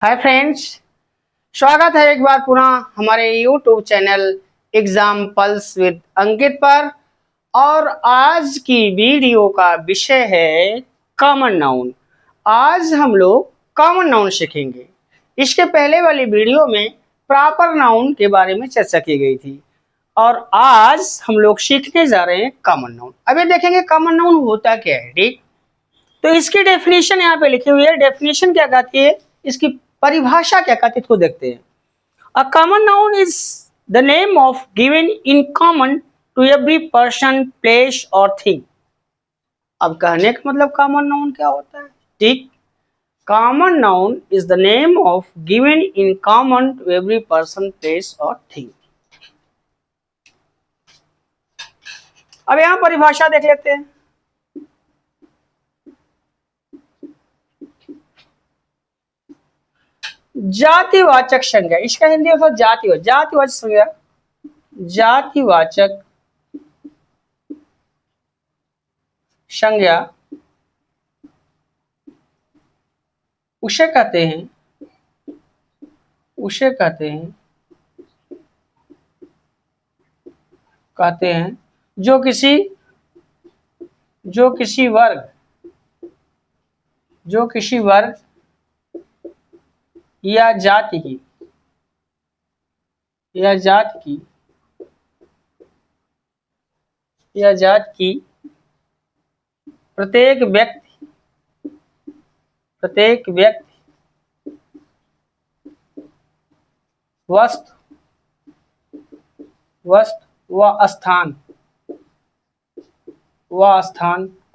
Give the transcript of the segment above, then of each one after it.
Hi friends, स्वागत है एक बार पुनः हमारे YouTube चैनल एग्जाम्पल्स विद अंकित पर। और आज की वीडियो का विषय है कॉमन नाउन। आज हम लोग कॉमन नाउन सीखेंगे। इसके पहले वाली वीडियो में प्रॉपर नाउन के बारे में चर्चा की गई थी और आज हम लोग सीखने जा रहे हैं कॉमन नाउन। अभी देखेंगे कॉमन नाउन होता क्या है। ठीक, तो इसकी डेफिनेशन यहाँ पे लिखी हुई है। डेफिनेशन क्या कहती है, इसकी परिभाषा क्या कहती है, इसको देखते हैं। A common noun is the name of given in common to every person, place और थिंग। अब कहने का मतलब कॉमन नाउन क्या होता है। ठीक, common noun is the name of given in common to every person, place और थिंग। अब यहाँ परिभाषा देख लेते हैं। जातिवाचक संज्ञा, इसका हिंदी मतलब जातिवाचक संज्ञा। जातिवाचक संज्ञा उसे कहते हैं उसे कहते हैं कहते हैं जो किसी वर्ग या जाति की या जात की या जात की प्रत्येक व्यक्ति वस्तु व स्थान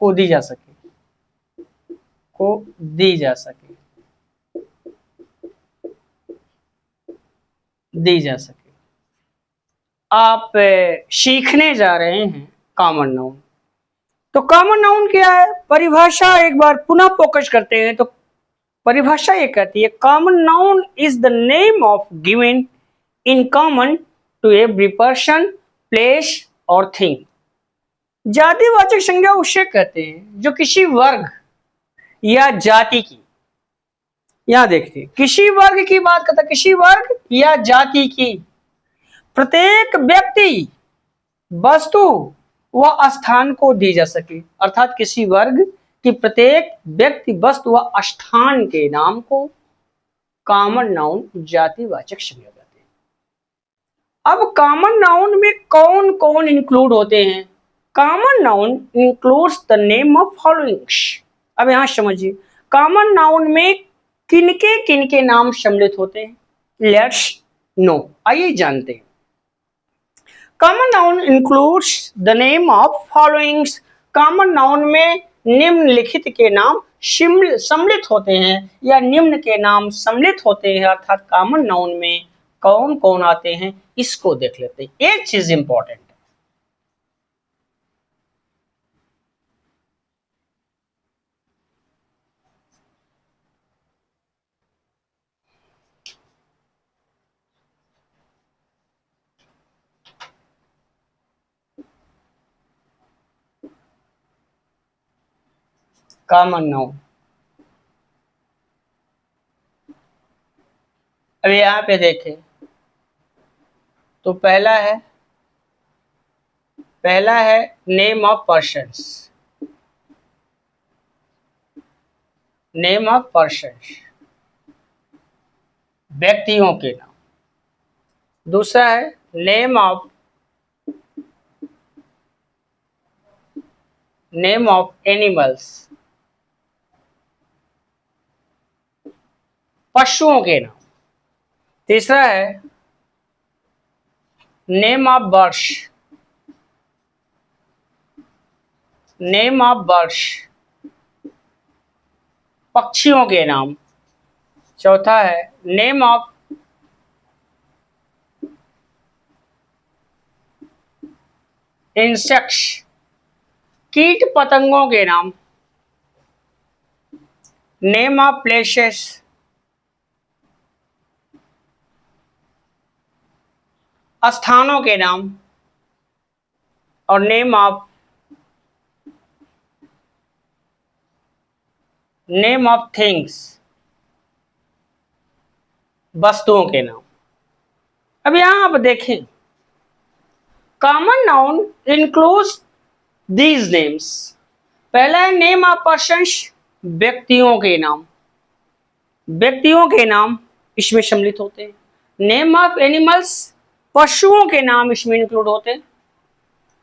को दी जा सके। आप सीखने जा रहे हैं कॉमन नाउन। तो कॉमन नाउन क्या है, परिभाषा एक बार पुनः फोकस करते हैं। तो परिभाषा ये कहती है, common noun is the name of given in common to every person, place और थिंग। जातिवाचक संज्ञा उसे कहते हैं जो किसी वर्ग या जाति की, यहां देखते हैं किसी वर्ग की बात करता है, किसी वर्ग या जाति की प्रत्येक व्यक्ति, वस्तु व स्थान को दी जा सके। अर्थात किसी वर्ग की प्रत्येक व्यक्ति, वस्तु व स्थान के नाम को कॉमन नाउन, जातिवाचक संज्ञा कहते हैं। अब कॉमन नाउन में कौन कौन इंक्लूड होते हैं। Common noun includes the name of followings. अब यहां समझिए, कॉमन नाउन में किनके किनके नाम सम्मिलित होते हैं। लेट्स नो, आइए जानते हैं। Common noun includes the name of followings. Common noun में निम्नलिखित के नाम सम्मिलित होते हैं या निम्न के नाम सम्मिलित होते हैं। अर्थात कॉमन नाउन में कौन कौन आते हैं, इसको देख लेते हैं। एक चीज इंपॉर्टेंट, कॉमन नाउन। अब यहाँ पे देखें तो पहला है name of persons. Name of persons, व्यक्तियों के नाम। दूसरा है नेम ऑफ एनिमल्स, पशुओं के नाम। तीसरा है नेम ऑफ बर्ड्स, पक्षियों के नाम। चौथा है नेम ऑफ इंसेक्ट्स, कीट पतंगों के नाम। नेम ऑफ प्लेसेस, स्थानों के नाम। और नेम ऑफ थिंग्स, वस्तुओं के नाम। अब यहां आप देखें, common noun includes these names. पहला है नेम ऑफ पर्सन्स, व्यक्तियों के नाम। व्यक्तियों के नाम इसमें सम्मिलित होते हैं। नेम ऑफ एनिमल्स, पशुओं के नाम इसमें इंक्लूड होते हैं।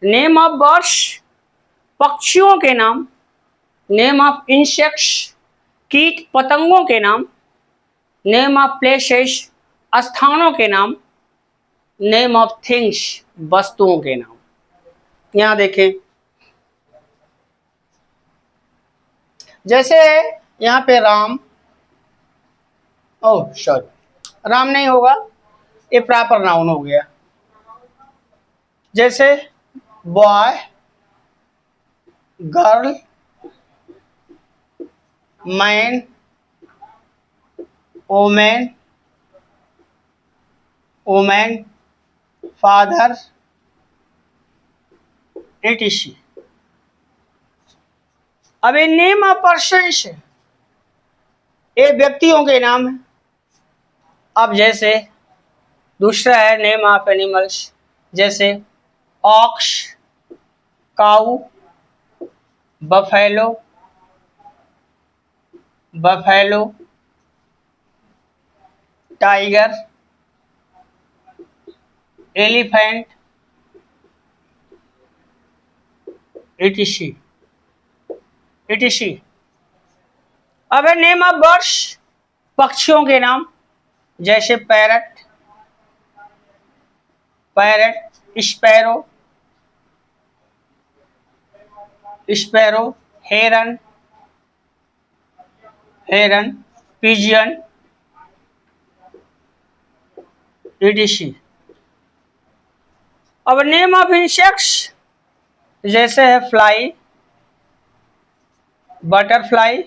नेम ऑफ बर्ड्स, पक्षियों के नाम। नेम ऑफ इंसेक्ट्स, कीट पतंगों के नाम। नेम ऑफ प्लेसेस, स्थानों के नाम। नेम ऑफ थिंग्स, वस्तुओं के नाम। यहां देखें, जैसे यहां पे राम, ओह सॉरी, राम नहीं होगा, ये प्रॉपर नाउन हो गया। जैसे boy, girl, man, women, women, father, etc। अब ये नेम ऑफ पर्सन्स है, ये व्यक्तियों के नाम है। अब जैसे दूसरा है नेम ऑफ एनिमल्स, जैसे ox, cow, buffalo, buffalo, tiger, elephant, etc etc। अब है नेम ऑफ बर्ड्स, पक्षियों के नाम, जैसे parrot, parrot, sparrow, sparrow, heron, heron, pigeon, etc। अब नेम ऑफ इंसेक्ट्स, जैसे है fly, butterfly,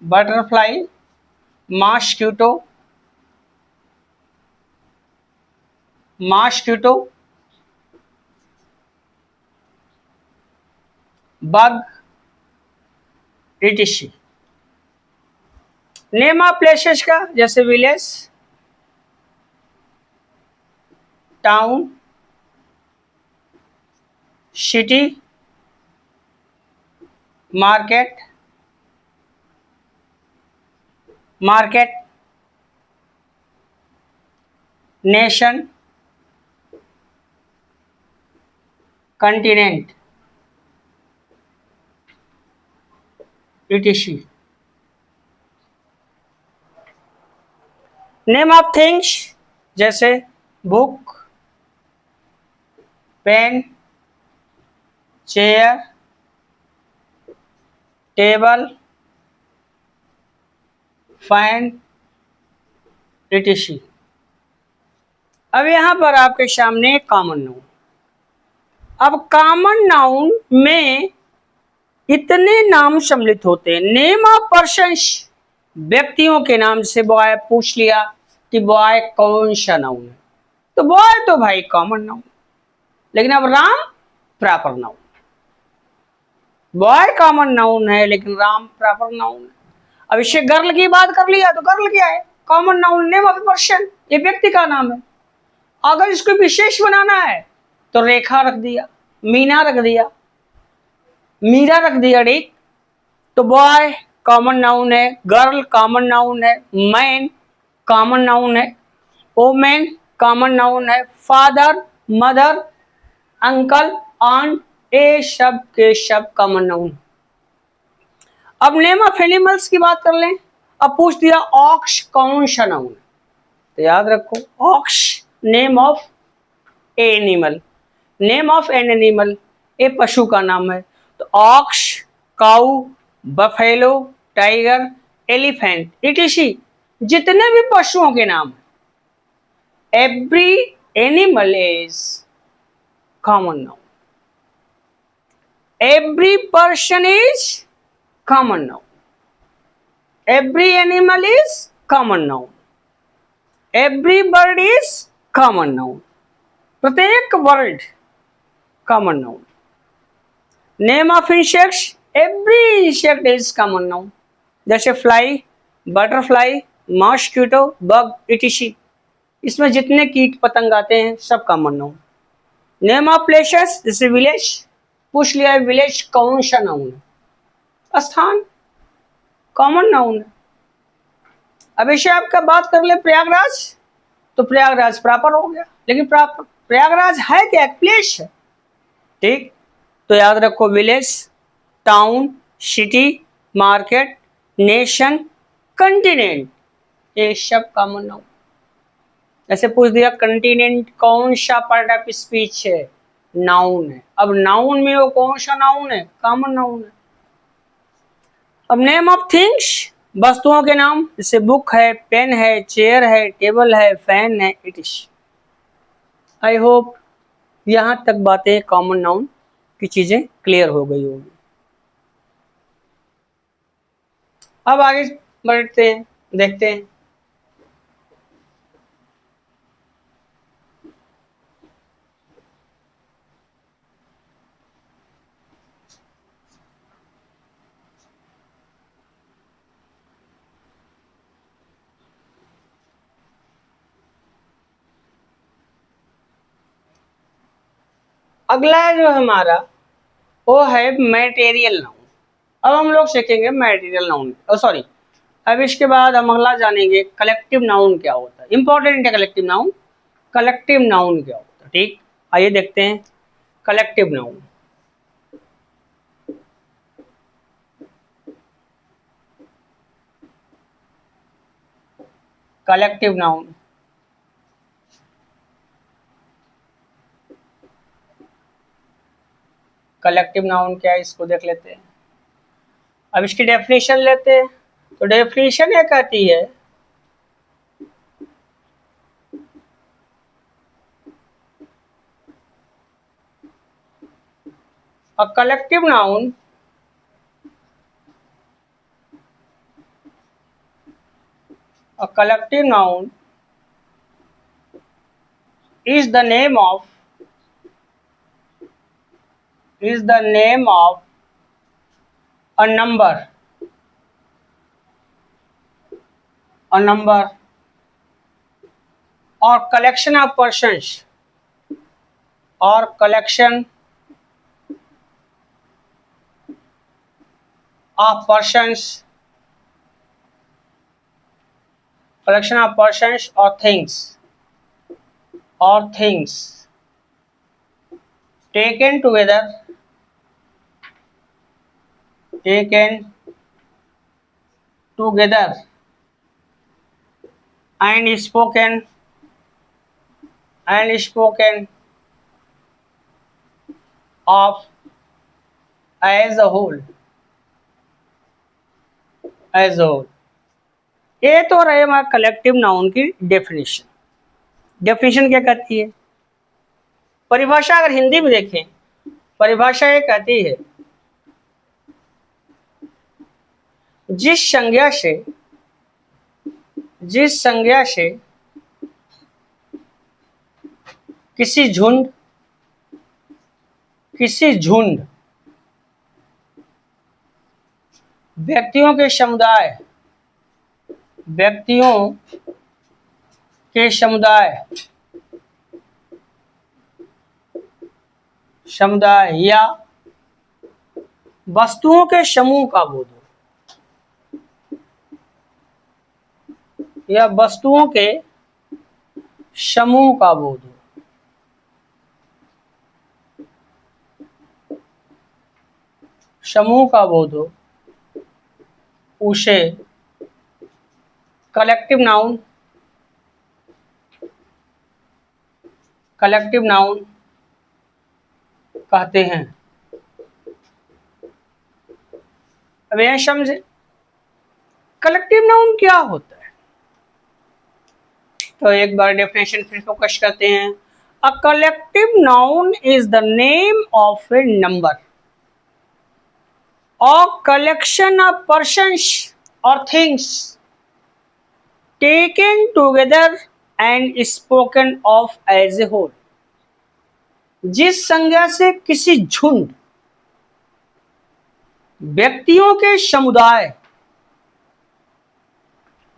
butterfly, mosquito, mosquito, bug, etc। Name of places का, जैसे village, town, city, market, market, nation, continent, etc। Name of things, जैसे book, pen, chair, table, fan, etc। अब यहां पर आपके सामने कॉमन नाउन। अब कॉमन नाउन में इतने नाम सम्मिलित होते हैं। नेम ऑफ पर्सन्स, व्यक्तियों के नाम। से बॉय पूछ लिया कि बॉय कौन सा नाउन है, तो बॉय तो भाई कॉमन नाउन। लेकिन अब Ram proper noun. Boy common noun है लेकिन राम प्रॉपर नाउन है। अब इससे गर्ल की बात कर लिया तो गर्ल क्या है, common noun, name of person, ये व्यक्ति का नाम है। अगर इसको विशेष बनाना है तो रेखा रख दिया, मीना रख दिया, मीरा रख दिया, ठीक। तो बॉय कॉमन नाउन है, गर्ल कॉमन नाउन है, मैन कॉमन नाउन है, वोमेन कॉमन नाउन है, फादर, मदर, अंकल, आंट, ये सब के सब कॉमन नाउन। अब नेम ऑफ एनिमल्स की बात कर लें। अब पूछ दिया ऑक्स कौन सा नाउन है, तो याद रखो ox name of animal, name of an animal, ये पशु का नाम है। तो ox, cow, buffalo, tiger, elephant, etc जितने भी पशुओं के नाम, every animal is common noun, every person is common noun, every animal is common noun, every bird is common noun, प्रत्येक word common noun. Name of insects, every insect is common noun, जैसे fly, butterfly, mosquito, bug, etc, इसमें जितने कीट पतंग आते हैं सब common noun. Name of places जैसे विलेज, पूछ लिया है विलेज कौन सा नाउन है, स्थान कॉमन नाउन है। अब इसे आपका बात कर ले प्रयागराज, तो प्रयागराज प्रॉपर हो गया, लेकिन प्रयागराज है क्या, एक प्लेस है, ठीक। तो याद रखो village, town, city, market, nation, continent, ये सब कॉमन नाउन। ऐसे पूछ दिया कंटिनेंट कौन सा पार्ट ऑफ स्पीच है, नाउन है। अब नाउन में वो कौन सा नाउन है, कॉमन नाउन है। अब नेम ऑफ थिंग्स, वस्तुओं के नाम, जैसे बुक है, पेन है, चेयर है, टेबल है, फैन है, इट इज। आई होप यहां तक बातें कॉमन नाउन की चीजें क्लियर हो गई होगी। अब आगे बढ़ते हैं, देखते हैं। अगला है जो हमारा वो है मैटेरियल नाउन। अब हम लोग सीखेंगे मैटेरियल नाउन, सॉरी, अब इसके बाद हम अगला जानेंगे कलेक्टिव नाउन क्या होता है। इंपॉर्टेंट है कलेक्टिव नाउन, कलेक्टिव नाउन क्या होता है, ठीक। आइए देखते हैं collective noun. Collective noun, collective noun क्या है इसको देख लेते हैं। अब इसकी डेफिनेशन लेते हैं। तो डेफिनेशन ये कहती है a collective noun is the name of a number or collection of persons or collection of persons or things taken together and spoken of as a whole। ये तो रहे हमारा कलेक्टिव नाउन की डेफिनेशन। डेफिनेशन क्या कहती है, परिभाषा अगर हिंदी में देखें, परिभाषा ये कहती है जिस संज्ञा से किसी झुंड व्यक्तियों के समुदाय या वस्तुओं के समूह का बोध हो, उसे कलेक्टिव नाउन कहते हैं। अब यह समझे कलेक्टिव नाउन क्या होता है। तो एक बार डेफिनेशन फिर फोकस करते हैं। A collective noun is the name of A number or collection of persons or things taken together and spoken of as a whole। जिस संज्ञा से किसी झुंड व्यक्तियों के समुदाय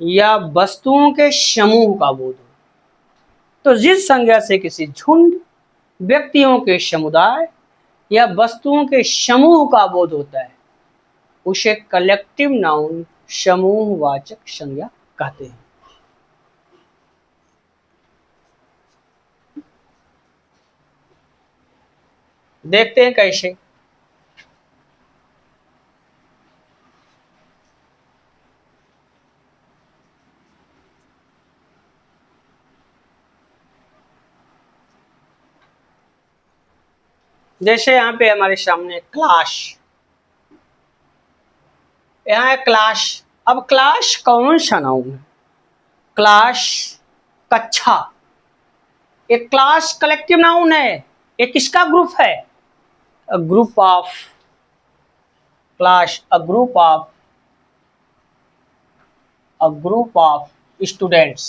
या वस्तुओं के समूह का बोध हो। तो जिस संज्ञा से किसी झुंड, व्यक्तियों के समुदाय या वस्तुओं के समूह का बोध होता है उसे कलेक्टिव नाउन समूहवाचक संज्ञा कहते हैं। देखते हैं कैसे। जैसे यहाँ पे हमारे सामने क्लास, यहाँ है क्लास। अब क्लास कौन सा नाउन है? क्लास कक्षा। एक क्लास कलेक्टिव नाउन है। एक किसका ग्रुप है? A group of class, a group of students.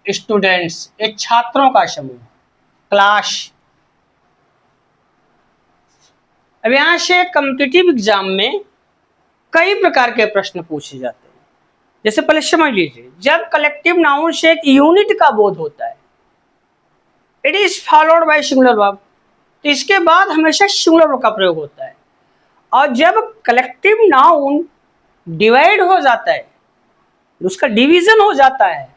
Students एक छात्रों का समूह। क्लास। अब यहां से कॉम्पिटिटिव एग्जाम में कई प्रकार के प्रश्न पूछे जाते हैं। जैसे पहले समझ लीजिए, जब कलेक्टिव नाउन से एक यूनिट का बोध होता है, it is followed bye singular verb, तो इसके बाद हमेशा सिंगुलर वर्ब का प्रयोग होता है। और जब कलेक्टिव नाउन डिवाइड हो जाता है, उसका डिवीजन हो जाता है,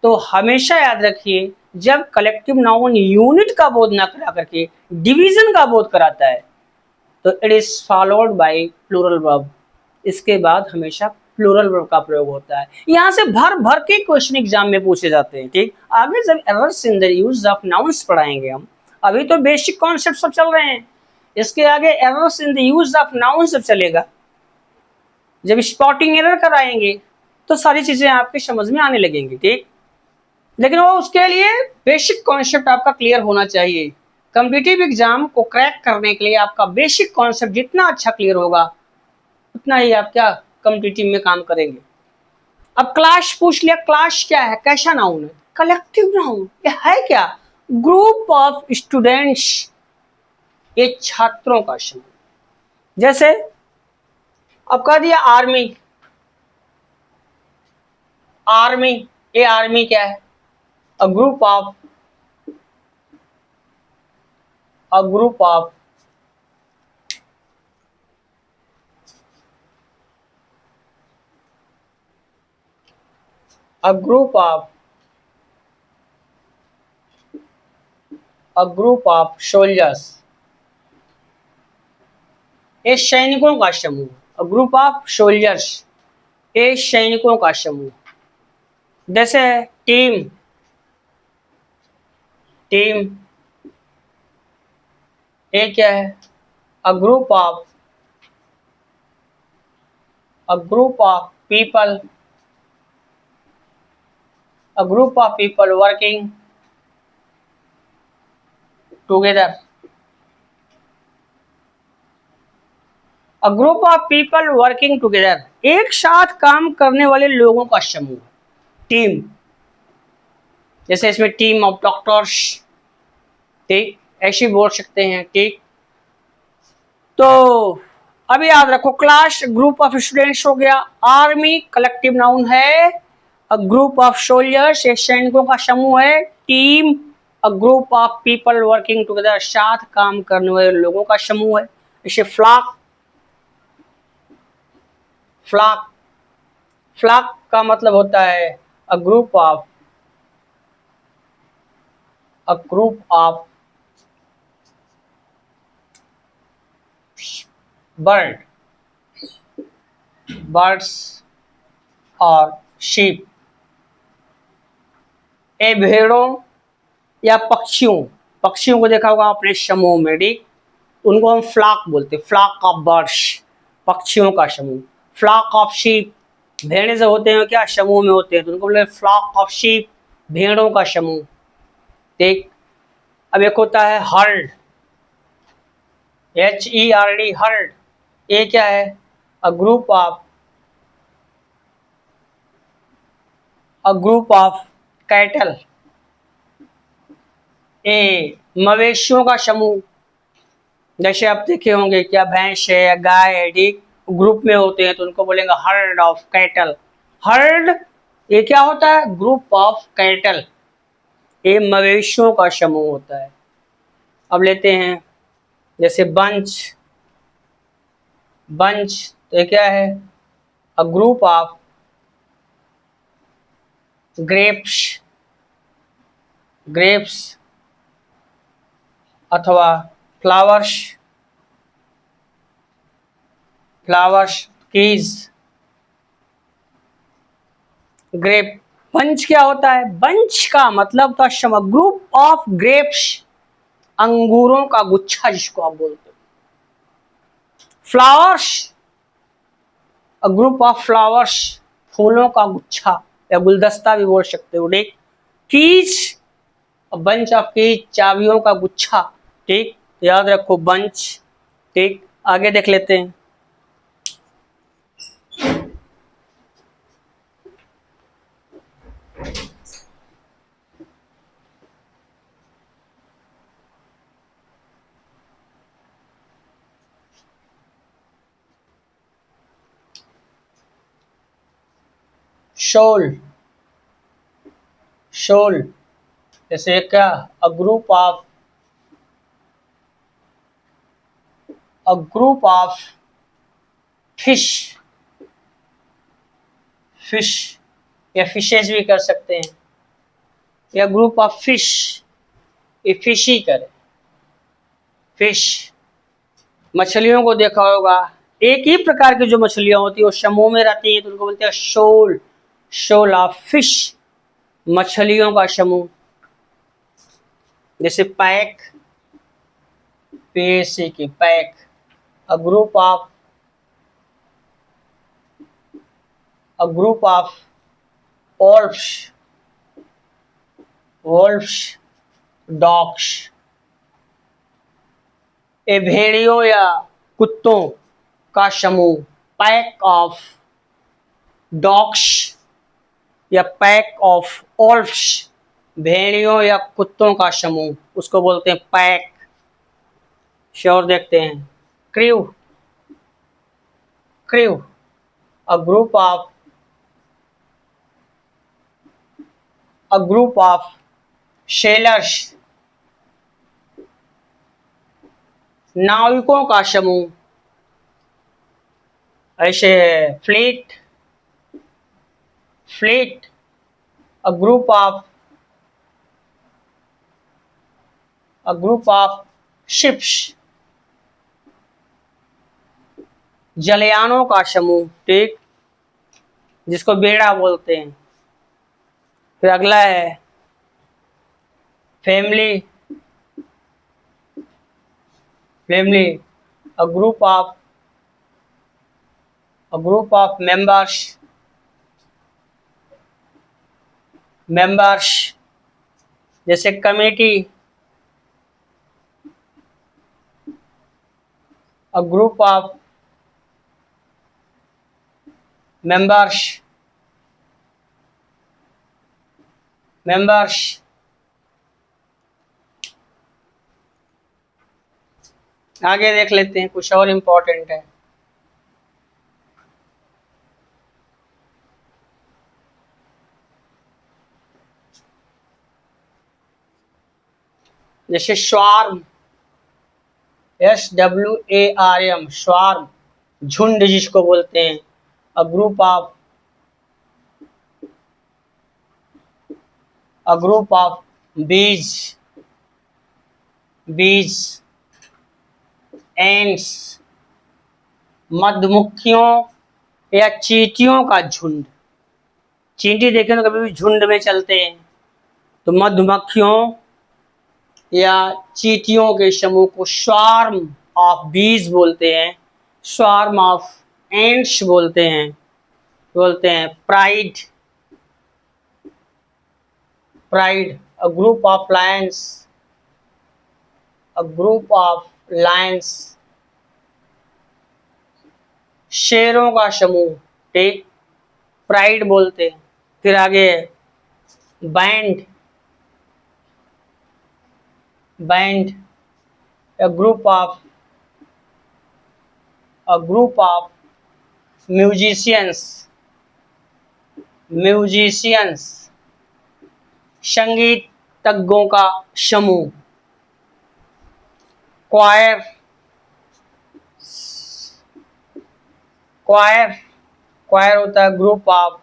तो हमेशा याद रखिए जब कलेक्टिव नाउन यूनिट का बोध ना करा करके डिवीजन का बोध कराता है तो it is followed by plural verb. इसके बाद हमेशा प्लूरल वर्ब का प्रयोग होता है। यहां से भर भर के क्वेश्चन एग्जाम में पूछे जाते हैं। ठीक, आगे जब errors in the use of nouns पढ़ाएंगे हम, अभी तो बेसिक कॉन्सेप्ट सब चल रहे हैं, इसके आगे errors in the use of noun सब चलेगा। जब स्पॉटिंग एरर कराएंगे तो सारी चीजें आपके समझ में आने लगेंगी। ठीक, लेकिन वो उसके लिए बेसिक कॉन्सेप्ट आपका क्लियर होना चाहिए। कॉम्पिटिटिव एग्जाम को क्रैक करने के लिए आपका बेसिक कॉन्सेप्ट जितना अच्छा क्लियर होगा उतना ही आप क्या कॉम्पिटिटिव में काम करेंगे। अब क्लास पूछ लिया, क्लास क्या है? कैसा नाउन है? Collective noun. ये है क्या? ग्रुप ऑफ स्टूडेंट्स, ये छात्रों का समूह। जैसे अब कह दिया आर्मी। आर्मी, ये आर्मी क्या है? A group of a group of a group of a group of soldiers, ये सैनिकों का समूह। a group of soldiers, ये सैनिकों का समूह। जैसे टीम, टीम ये क्या है? a group of people, a group of people working together, a group of people working together, एक साथ काम करने वाले लोगों का समूह, टीम। जैसे इसमें टीम ऑफ डॉक्टर्स, ठीक, ऐसे बोल सकते हैं। ठीक, तो अब याद रखो, क्लास ग्रुप ऑफ स्टूडेंट्स हो गया, आर्मी कलेक्टिव नाउन है, अ ग्रुप ऑफ सोल्जर्स एक सैनिकों का समूह है, team a group of people working together साथ काम करने वाले लोगों का समूह है। जैसे फ्लॉक, फ्लॉक, फ्लॉक का मतलब होता है a group of bird, birds और शीप, ए भेड़ों या पक्षियों, पक्षियों को देखा होगा आपने समूह में। ठीक, उनको हम फ्लॉक बोलते हैं, फ्लॉक ऑफ बर्ड्स, पक्षियों का समूह। फ्लॉक ऑफ शीप, भेड़े जो होते हैं क्या समूह में होते हैं, तो उनको बोलते हैं फ्लॉक ऑफ शीप, भेड़ों का समूह। ठीक, अब एक होता है हर्ड, HERD, हर्ड, ये क्या है? अ ग्रुप ऑफ कैटल, ए मवेशियों का समूह। जैसे आप देखे होंगे क्या, भैंस है या गाय है। ठीक, ग्रुप में होते हैं तो उनको बोलेंगे हर्ड ऑफ कैटल। हर्ड ये क्या होता है? ग्रुप ऑफ कैटल, ये मवेशियों का समूह होता है। अब लेते हैं जैसे बंच। बंच तो ये क्या है? A group of grapes. Grapes अथवा फ्लावर्स। फ्लावर्स कीज। ग्रेप। बंच क्या होता है? बंच का मतलब था ग्रुप ऑफ ग्रेप्स, अंगूरों का गुच्छा जिसको आप बोलते हो। Flowers, a group of flowers, फूलों का गुच्छा या गुलदस्ता भी बोल सकते हो। ठीक। कीज, बंच ऑफ कीज, चाबियों का गुच्छा। ठीक, याद रखो बंच। ठीक, आगे देख लेते हैं। शोल। शोल जैसे क्या? अ group of, a group of fish. Fish या फिशेज भी कर सकते हैं, या ग्रुप ऑफ फिश, ये फिश ही करे। फिश, मछलियों को देखा होगा, एक ही प्रकार की जो मछलियां होती है वो समूह में रहती है तो उनको बोलते हैं शोल। शोल ऑफ फिश, मछलियों का समूह। जैसे पैक, पीएससी की pack, a group of, a group of wolves. Wolves, dogs, ये भेड़ियों या कुत्तों का समूह। पैक ऑफ डॉग्स या पैक ऑफ वोल्फ्स, भेड़ियों या कुत्तों का समूह, उसको बोलते हैं पैक। श्योर देखते हैं। Crew. Crew, a group of, a group of sailors, नाविकों का समूह। ऐसे है fleet. Fleet, a group of, a group of ships, जलयानों का समूह। ठीक, जिसको बेड़ा बोलते हैं। फिर अगला है family. Family, a group of, a group of members. Members जैसे committee. A group of members. Members, आगे देख लेते हैं, कुछ और इम्पोर्टेंट है। जैसे स्वार्म, SWARM, स्वार्म, झुंड जिसको बोलते हैं। अ group of, a group of बीज। बीज, एंड्स, मधुमक्खियों या चींटियों का झुंड। चींटी देखें तो कभी भी झुंड में चलते हैं, तो मधुमक्खियों या चींटियों के समूह को स्वार्म ऑफ बीज बोलते हैं। स्वार्म ऑफ एंड्स बोलते हैं। बोलते हैं pride. Pride, a group of lions. A group of lions, शेरों का समूह। ठीक, प्राइड बोलते हैं। फिर आगे band. Band, a group of, a group of musicians, musicians संगीतज्ञों का समूह। क्वायर, क्वायर, क्वायर होता है group of,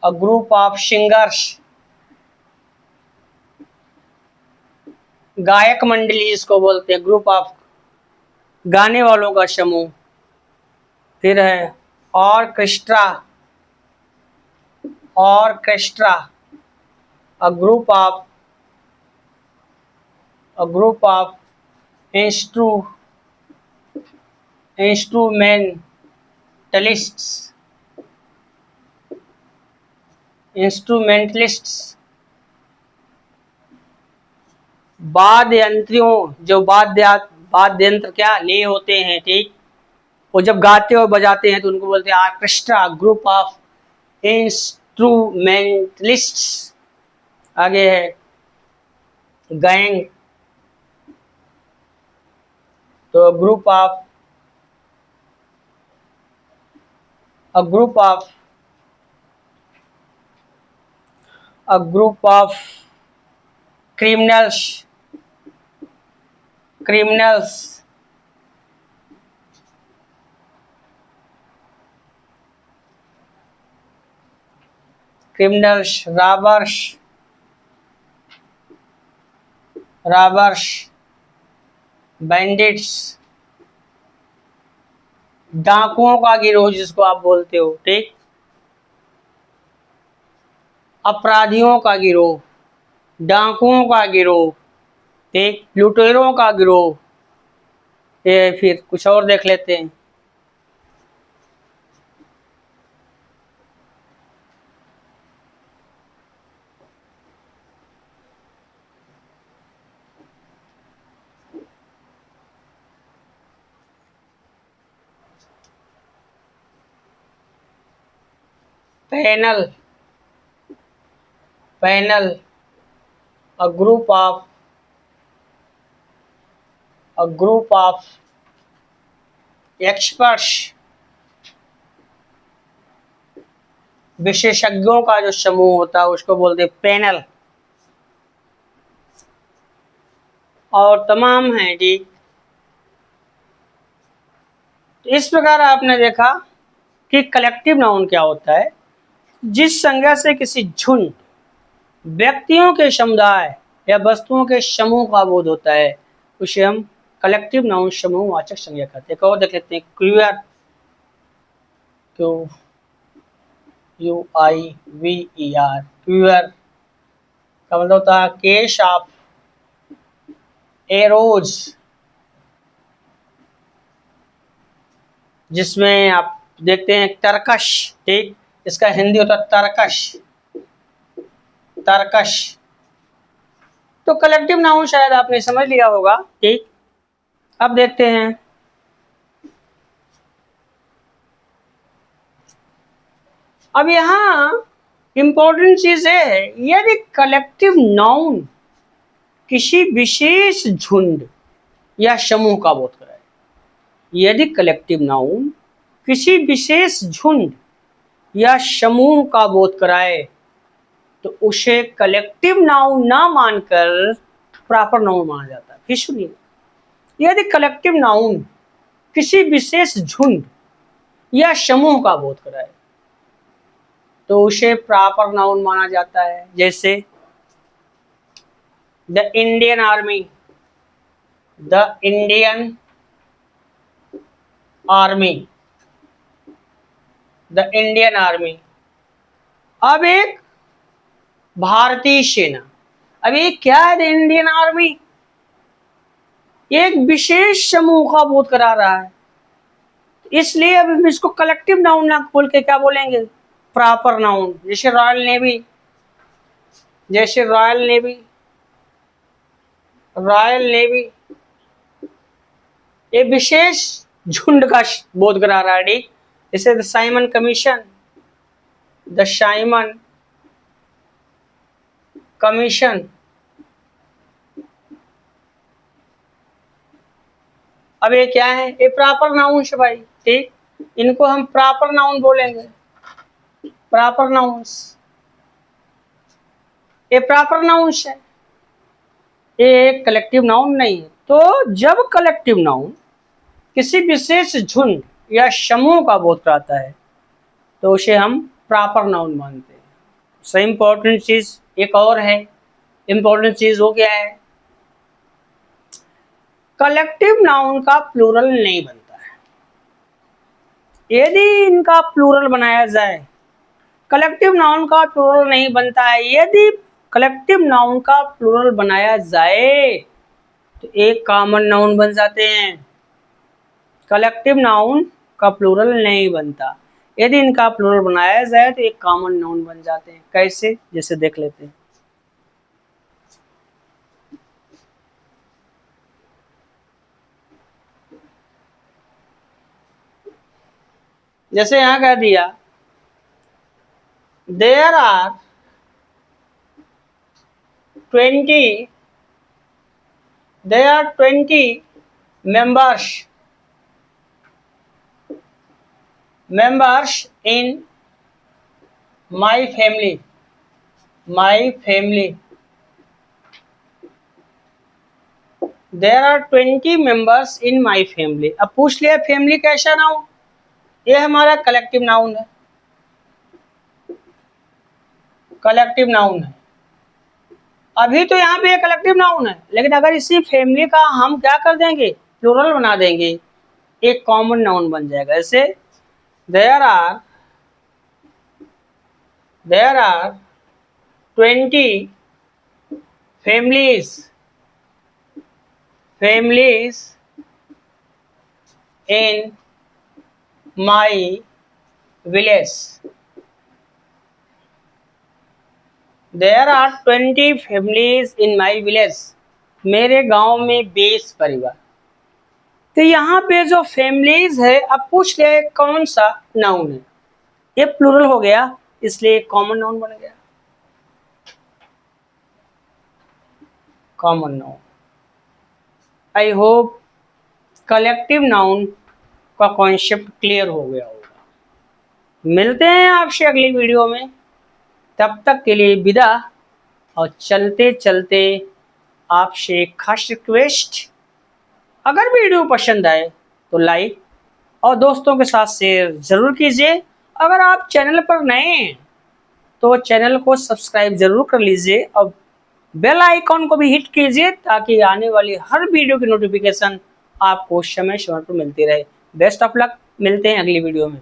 a group of singers. गायक मंडली इसको बोलते हैं, ग्रुप ऑफ गाने वालों का समूह। फिर है orchestra, orchestra a group of, a group of instrumentalists, instrumentalists वाद्य यंत्रियों, जो वाद्य यंत्र क्या ले होते हैं, ठीक, वो जब गाते और बजाते हैं तो उनको बोलते हैं ऑर्केस्ट्रा, ग्रुप ऑफ इंस्ट्रूमेंटलिस्ट्स। आगे है गैंग, तो group of, a group of, a group of criminals, criminals criminals, robbers, robbers, bandits, डाकुओं का गिरोह जिसको आप बोलते हो, ठीक, अपराधियों का गिरोह, डाकुओं का गिरोह, ठीक, लुटेरों का गिरोह। ये फिर कुछ और देख लेते हैं। Panel, panel a group of, a group of experts, विशेषज्ञों का जो समूह होता है उसको बोलते हैं पैनल। और तमाम है, ठीक। तो इस प्रकार आपने देखा कि कलेक्टिव नाउन क्या होता है। जिस संज्ञा से किसी झुंड, व्यक्तियों के समुदाय या वस्तुओं के समूह का बोध होता है उसे हम कलेक्टिव नाउन समूहवाचक संज्ञा कहते हैं। और देख लेते हैं क्यूआर, क्यू यू आई वी ई आर, क्यूआर का मतलब होता है केस ऑफ एरोज, जिसमें आप देखते हैं तरकश, ठीक, इसका हिंदी होता है तरकश, तरकश। तो कलेक्टिव नाउन शायद आपने समझ लिया होगा, ठीक। अब देखते हैं अब यहाँ इंपॉर्टेंट चीज ये है, यदि कलेक्टिव नाउन किसी विशेष झुंड या समूह का बोध कराए, यदि कलेक्टिव नाउन किसी विशेष झुंड या समूह का बोध कराए तो उसे कलेक्टिव नाउन ना मानकर प्रॉपर नाउन माना जाता है। फिर सुनिए, यदि कलेक्टिव नाउन किसी विशेष झुंड या समूह का बोध कराए तो उसे प्रॉपर नाउन माना जाता है। जैसे the Indian army, the Indian army, the Indian army. अब एक भारतीय सेना, अब ये क्या है? द इंडियन आर्मी एक विशेष समूह का बोध करा रहा है, इसलिए अब हम इसको कलेक्टिव नाउन ना बोल के क्या बोलेंगे? Proper noun. जैसे रॉयल नेवी, जैसे रॉयल नेवी, रॉयल नेवी ये विशेष झुंड का बोध करा रहा है, ठीक। जैसे the Simon commission, the Simon commission. अब ये क्या है? ये प्रॉपर नाउन है भाई, ठीक, इनको हम प्रॉपर नाउन बोलेंगे, प्रॉपर नाउन्स। ये प्रॉपर नाउन्स है, ये कलेक्टिव नाउन नहीं है। तो जब कलेक्टिव नाउन किसी विशेष झुंड या समूह का बोध कराता है तो उसे हम प्रॉपर नाउन मानते हैं। सही इंपॉर्टेंट चीज एक और है, इंपॉर्टेंट चीज वो क्या है, कलेक्टिव नाउन का प्लूरल नहीं बनता है। यदि इनका प्लूरल बनाया जाए, कलेक्टिव नाउन का प्लूरल नहीं बनता है, यदि कलेक्टिव नाउन का प्लूरल बनाया जाए तो एक कॉमन नाउन बन जाते हैं। कलेक्टिव नाउन का प्लूरल नहीं बनता, यदि इनका प्लूरल बनाया जाए तो एक कॉमन नाउन बन जाते हैं। कैसे, जैसे देख लेते हैं। जैसे यहां कह दिया there are 20 members in my family। There are 20 members in my family। अब पूछ लिया फैमिली कैसा नाउन, ये हमारा कलेक्टिव नाउन है, कलेक्टिव नाउन है। अभी तो यहाँ पे कलेक्टिव नाउन है, लेकिन अगर इसी फैमिली का हम क्या कर देंगे, प्लूरल बना देंगे, एक कॉमन नाउन बन जाएगा। ऐसे there are 20 families in my village। There are 20 families in my village। मेरे गांव में 20 परिवार। तो यहाँ पे जो फैमिलीज है, अब पूछ ले कौन सा नाउन है, ये प्लूरल हो गया, इसलिए कॉमन नाउन बन गया, common noun. I hope collective noun का कॉन्सेप्ट क्लियर हो गया होगा। मिलते हैं आपसे अगली वीडियो में, तब तक के लिए विदा। और चलते चलते आपसे एक खास रिक्वेस्ट, अगर वीडियो पसंद आए तो लाइक और दोस्तों के साथ शेयर जरूर कीजिए। अगर आप चैनल पर नए हैं तो चैनल को सब्सक्राइब जरूर कर लीजिए और बेल आइकॉन को भी हिट कीजिए, ताकि आने वाली हर वीडियो की नोटिफिकेशन आपको समय समय पर मिलती रहे। बेस्ट ऑफ लक, मिलते हैं अगली वीडियो में।